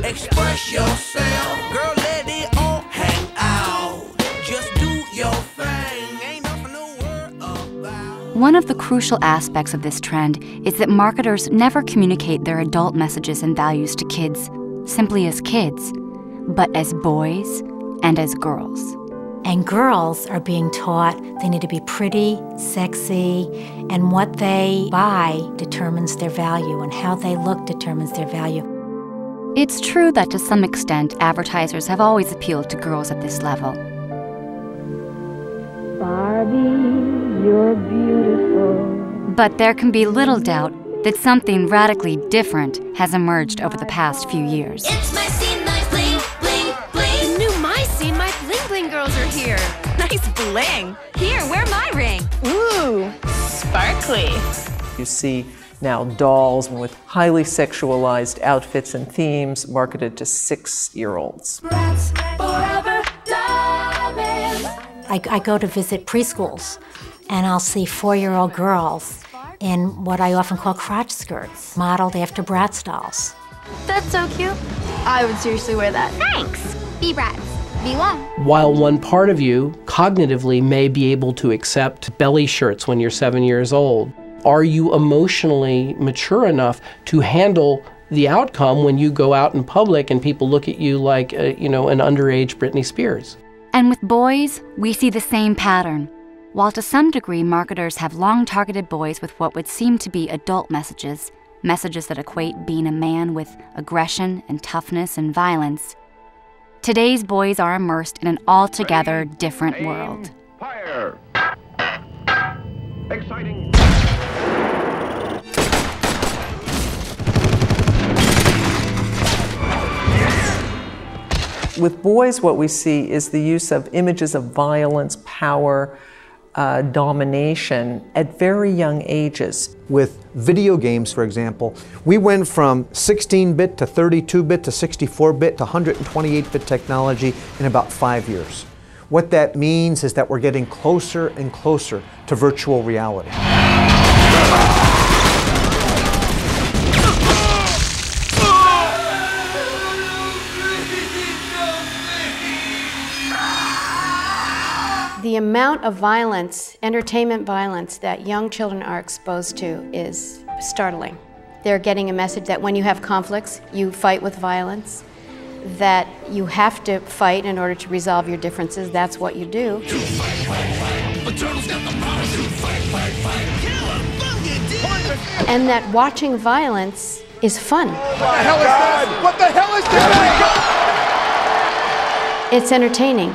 Express yourself. Girl, let it all hang out. Just do your thing. Ain't nothing to worry about. One of the crucial aspects of this trend is that marketers never communicate their adult messages and values to kids simply as kids, but as boys and as girls. And girls are being taught they need to be pretty, sexy, and what they buy determines their value, and how they look determines their value. It's true that to some extent, advertisers have always appealed to girls at this level. Barbie, you're beautiful. But there can be little doubt that something radically different has emerged over the past few years. It's my scene, my bling, bling, bling. New my scene, my bling bling girls are here. Nice bling. Here, wear my ring. Ooh, sparkly. You see now dolls with highly sexualized outfits and themes marketed to 6-year-olds. I go to visit preschools, and I'll see 4-year-old girls in what I often call crotch skirts, modeled after Bratz dolls. That's so cute. I would seriously wear that. Thanks. Be Bratz. Be one. While one part of you cognitively may be able to accept belly shirts when you're 7 years old, are you emotionally mature enough to handle the outcome when you go out in public and people look at you like, an underage Britney Spears? And with boys, we see the same pattern. While to some degree marketers have long targeted boys with what would seem to be adult messages, messages that equate being a man with aggression and toughness and violence, today's boys are immersed in an altogether different world. Fire! Exciting! With boys, what we see is the use of images of violence, power, domination at very young ages. With video games, for example, we went from 16-bit to 32-bit to 64-bit to 128-bit technology in about 5 years. What that means is that we're getting closer and closer to virtual reality. The amount of violence, entertainment violence, that young children are exposed to is startling. They're getting a message that when you have conflicts, you fight with violence, that you have to fight in order to resolve your differences. That's what you do. And that watching violence is fun. What the hell is this? What the hell is this? It's entertaining.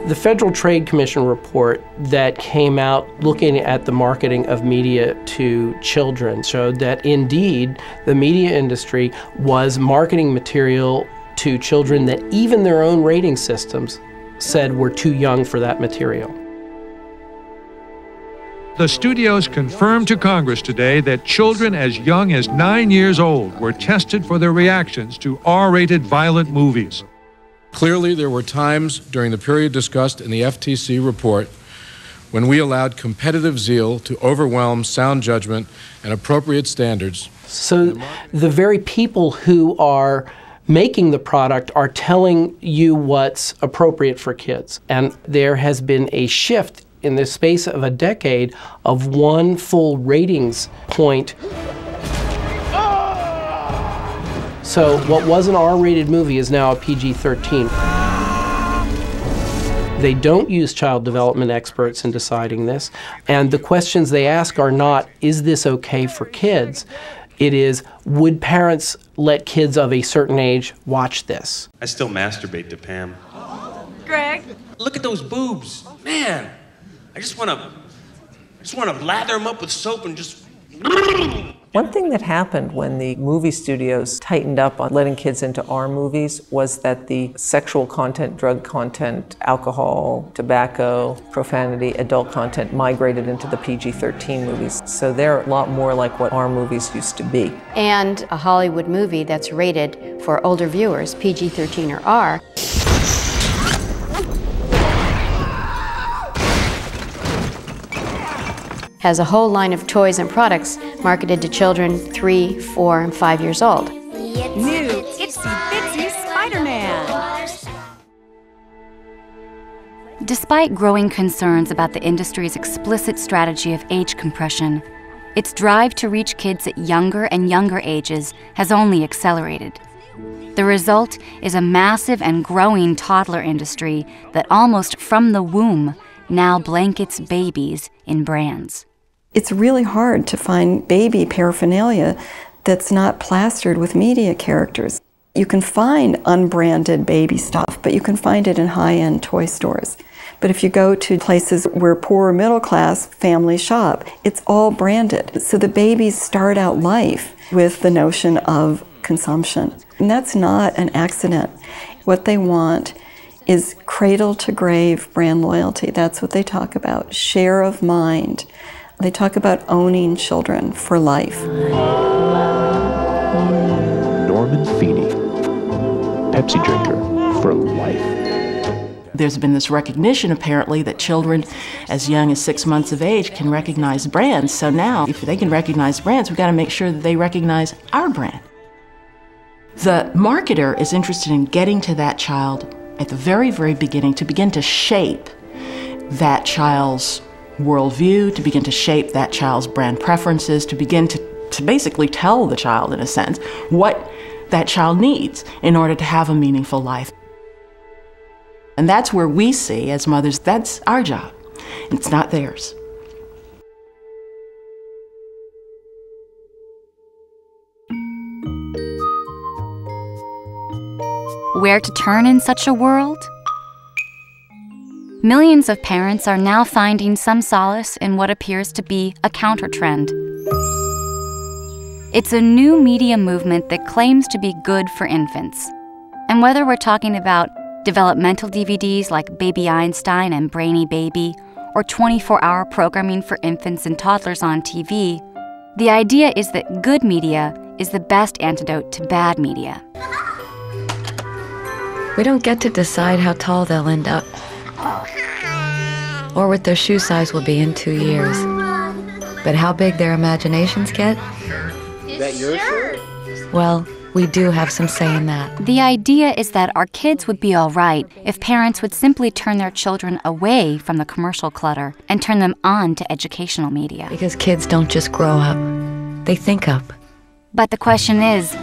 The Federal Trade Commission report that came out looking at the marketing of media to children showed that indeed the media industry was marketing material to children that even their own rating systems said were too young for that material. The studios confirmed to Congress today that children as young as 9 years old were tested for their reactions to R-rated violent movies. Clearly, there were times during the period discussed in the FTC report when we allowed competitive zeal to overwhelm sound judgment and appropriate standards. So the very people who are making the product are telling you what's appropriate for kids. And there has been a shift in the space of a decade of one full ratings point. So what was an R-rated movie is now a PG-13. They don't use child development experts in deciding this, and the questions they ask are not, is this okay for kids? It is, would parents let kids of a certain age watch this? I still masturbate to Pam. Greg? Look at those boobs. Man, I just want to lather them up with soap and just One thing that happened when the movie studios tightened up on letting kids into R movies was that the sexual content, drug content, alcohol, tobacco, profanity, adult content migrated into the PG-13 movies. So they're a lot more like what R movies used to be. And a Hollywood movie that's rated for older viewers, PG-13 or R, has a whole line of toys and products marketed to children 3, 4, and 5 years old. New Itsy Bitsy Spider-Man. Despite growing concerns about the industry's explicit strategy of age compression, its drive to reach kids at younger and younger ages has only accelerated. The result is a massive and growing toddler industry that almost from the womb now blankets babies in brands. It's really hard to find baby paraphernalia that's not plastered with media characters. You can find unbranded baby stuff, but you can find it in high-end toy stores. But if you go to places where poor middle-class families shop, it's all branded. So the babies start out life with the notion of consumption. And that's not an accident. What they want is cradle-to-grave brand loyalty. That's what they talk about, share of mind. They talk about owning children for life. Norman Feeney, Pepsi drinker for life. There's been this recognition, apparently, that children as young as 6 months of age can recognize brands. So now, if they can recognize brands, we've got to make sure that they recognize our brand. The marketer is interested in getting to that child at the very, very beginning to begin to shape that child's worldview, to begin to shape that child's brand preferences, to begin to basically tell the child, in a sense, what that child needs in order to have a meaningful life. And that's where we see, as mothers, that's our job. It's not theirs. Where to turn in such a world? Millions of parents are now finding some solace in what appears to be a counter-trend. It's a new media movement that claims to be good for infants. And whether we're talking about developmental DVDs like Baby Einstein and Brainy Baby, or 24-hour programming for infants and toddlers on TV, the idea is that good media is the best antidote to bad media. We don't get to decide how tall they'll end up, or what their shoe size will be in 2 years. But how big their imaginations get? Is that your shirt? Well, we do have some say in that. The idea is that our kids would be all right if parents would simply turn their children away from the commercial clutter and turn them on to educational media. Because kids don't just grow up, they think up. But the question is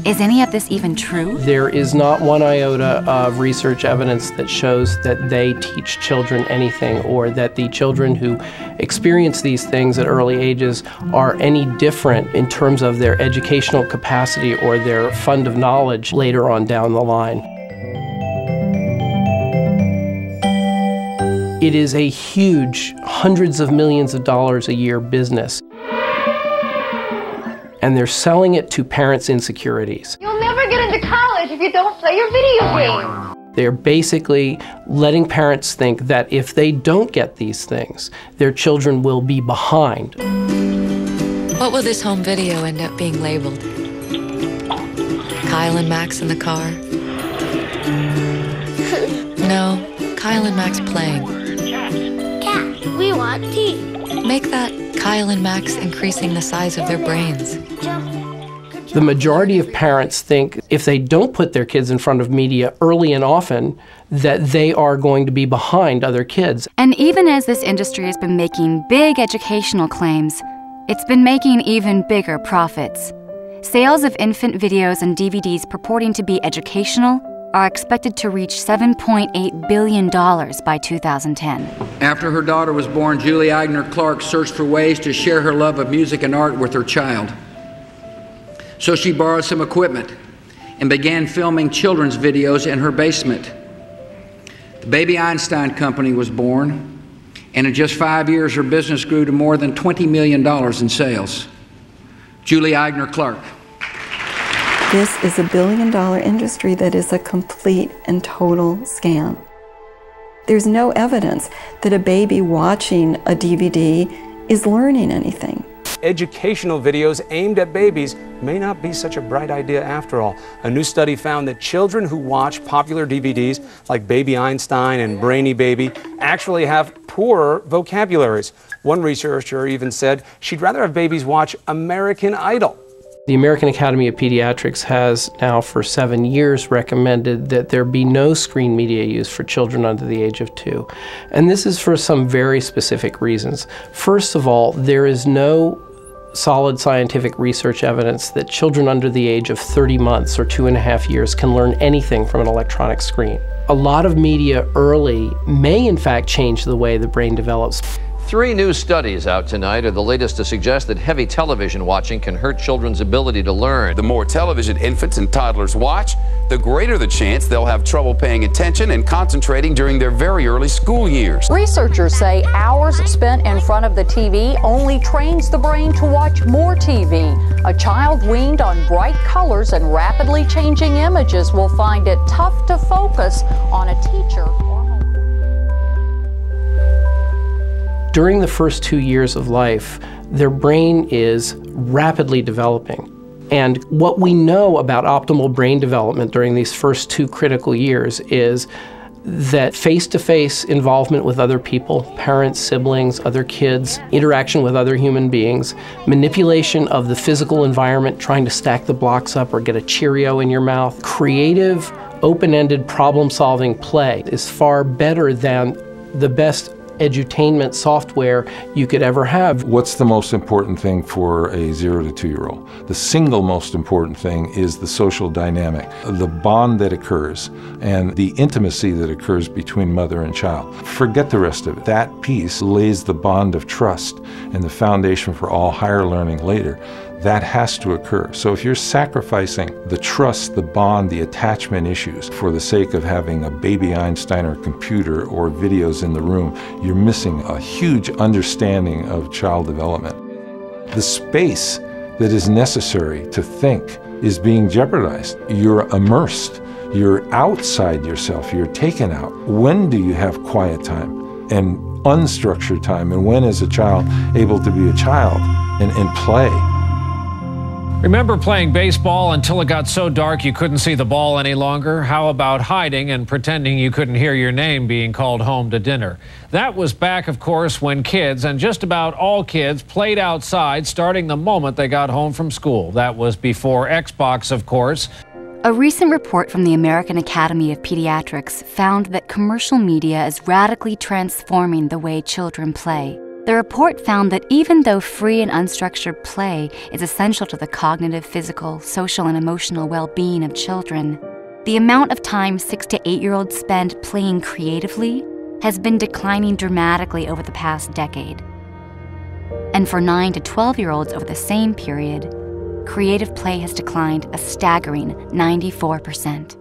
any of this even true? There is not one iota of research evidence that shows that they teach children anything, or that the children who experience these things at early ages are any different in terms of their educational capacity or their fund of knowledge later on down the line. It is a huge, hundreds of millions of dollars a year business. And they're selling it to parents' insecurities. You'll never get into college if you don't play your video game. They're basically letting parents think that if they don't get these things, their children will be behind. What will this home video end up being labeled? Kyle and Max in the car? No, Kyle and Max playing. Cat, we want tea. Make that Kyle and Max increasing the size of their brains. The majority of parents think if they don't put their kids in front of media early and often, that they are going to be behind other kids. And even as this industry has been making big educational claims, it's been making even bigger profits. Sales of infant videos and DVDs purporting to be educational are expected to reach $7.8 billion by 2010. After her daughter was born, Julie Agner Clark searched for ways to share her love of music and art with her child. So she borrowed some equipment and began filming children's videos in her basement. The Baby Einstein Company was born, and in just 5 years, her business grew to more than $20 million in sales. Julie Eigner Clark. This is a billion-dollar industry that is a complete and total scam. There's no evidence that a baby watching a DVD is learning anything. Educational videos aimed at babies may not be such a bright idea after all. A new study found that children who watch popular DVDs like Baby Einstein and Brainy Baby actually have poorer vocabularies. One researcher even said she'd rather have babies watch American Idol. The American Academy of Pediatrics has now for 7 years recommended that there be no screen media use for children under the age of 2. And this is for some very specific reasons. First of all, there is no solid scientific research evidence that children under the age of 30 months or 2.5 years can learn anything from an electronic screen. A lot of media early may in fact change the way the brain develops. 3 new studies out tonight are the latest to suggest that heavy television watching can hurt children's ability to learn. The more television infants and toddlers watch, the greater the chance they'll have trouble paying attention and concentrating during their very early school years. Researchers say hours spent in front of the TV only trains the brain to watch more TV. A child weaned on bright colors and rapidly changing images will find it tough to focus on a teacher. During the first 2 years of life, their brain is rapidly developing. And what we know about optimal brain development during these first 2 critical years is that face-to-face involvement with other people, parents, siblings, other kids, interaction with other human beings, manipulation of the physical environment, trying to stack the blocks up or get a Cheerio in your mouth, creative, open-ended problem-solving play is far better than the best edutainment software you could ever have. What's the most important thing for a 0 to 2-year-old? The single most important thing is the social dynamic, the bond that occurs, and the intimacy that occurs between mother and child. Forget the rest of it. That piece lays the bond of trust and the foundation for all higher learning later. That has to occur. So if you're sacrificing the trust, the bond, the attachment issues for the sake of having a Baby Einstein or computer or videos in the room, you're missing a huge understanding of child development. The space that is necessary to think is being jeopardized. You're immersed. You're outside yourself. You're taken out. When do you have quiet time and unstructured time? And when is a child able to be a child and play? Remember playing baseball until it got so dark you couldn't see the ball any longer? How about hiding and pretending you couldn't hear your name being called home to dinner? That was back, of course, when kids, and just about all kids, played outside starting the moment they got home from school. That was before Xbox, of course. A recent report from the American Academy of Pediatrics found that commercial media is radically transforming the way children play. The report found that even though free and unstructured play is essential to the cognitive, physical, social, and emotional well-being of children, the amount of time 6 to 8-year-olds spend playing creatively has been declining dramatically over the past decade. And for 9 to 12-year-olds over the same period, creative play has declined a staggering 94%.